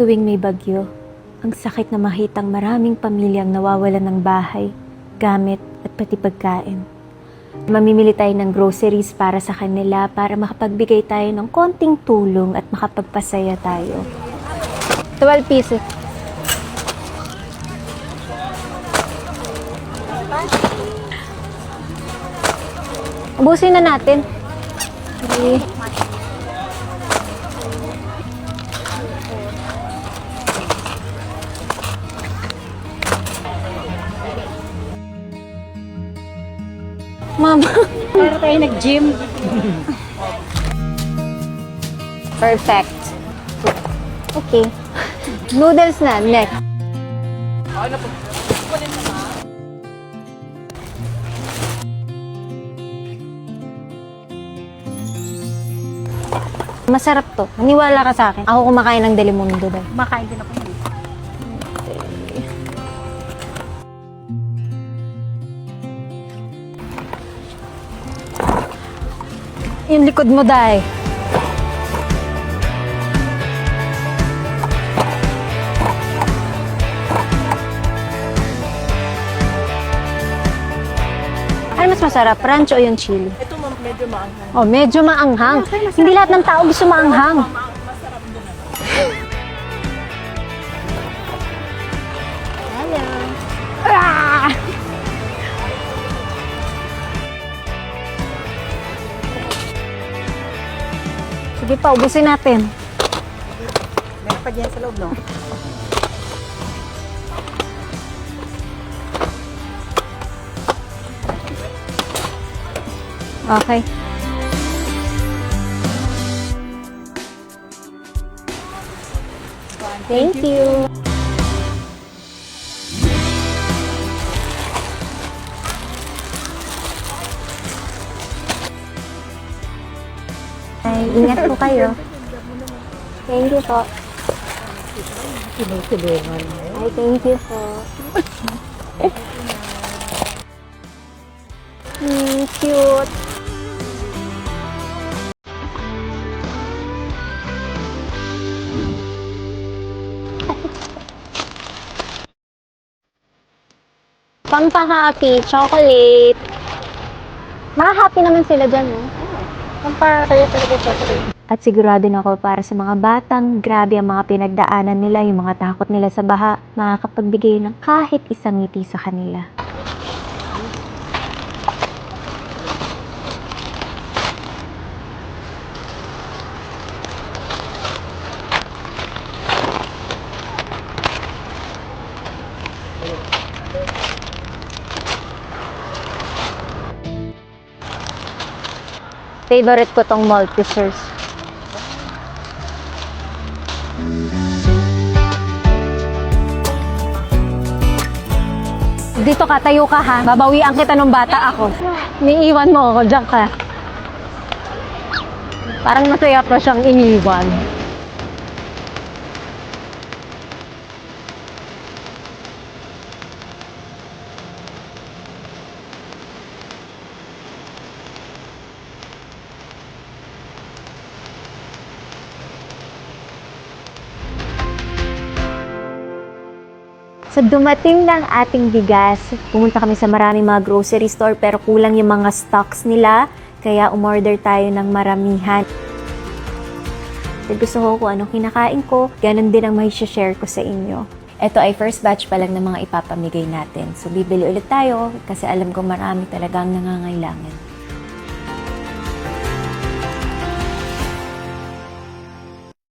tuwing may bagyo, ang sakit na makitang maraming pamilyang nawawalan ng bahay, gamit at pati pagkain. Mamimili tayo ng groceries para sa kanila para makapagbigay tayo ng konting tulong at makapagpasaya tayo. 12 pieces. Ubusin na natin. Okay. Mama. Para tayo nag-gym. Perfect. Okay. Noodles na. Next. Masarap to. Maniwala ka sa akin. Ako kumakain ng Delimundo daw. Makain din ako. Yung likod mo, Day. Ano mas masarap? Ranch o yung chili? Ito medyo maanghang. Oh, medyo maanghang. Hindi lahat ng tao gusto maanghang. Hello. Ah! Sige pa, ubusin natin. Meron pa dyan sa loob, no? Okay. Thank you. Ay, ingat po kayo. Thank you po. Tinutulungan. Ay, thank you po. Cute. Pampahati, chocolate. Makahappy naman sila dyan, no? Pampakaya talaga chocolate. At sigurado na ako para sa mga batang, grabe ang mga pinagdaanan nila, yung mga takot nila sa baha, makakapagbigay ng kahit isang ngiti sa kanila. Favorite ko tong Maltesers. Dito ka, tayo ka ha. Babawian kita nung bata ako. Iniiwan mo ako, diyan ka. Parang masaya pa siyang iniwan. So dumating ng ating bigas, pumunta kami sa maraming mga grocery store pero kulang yung mga stocks nila, kaya umorder tayo ng maramihan. Gusto ko kung anong kinakain ko, ganun din ang mai-share ko sa inyo. Ito ay first batch pa lang ng mga ipapamigay natin. So bibili ulit tayo kasi alam ko marami talagang nangangailangan.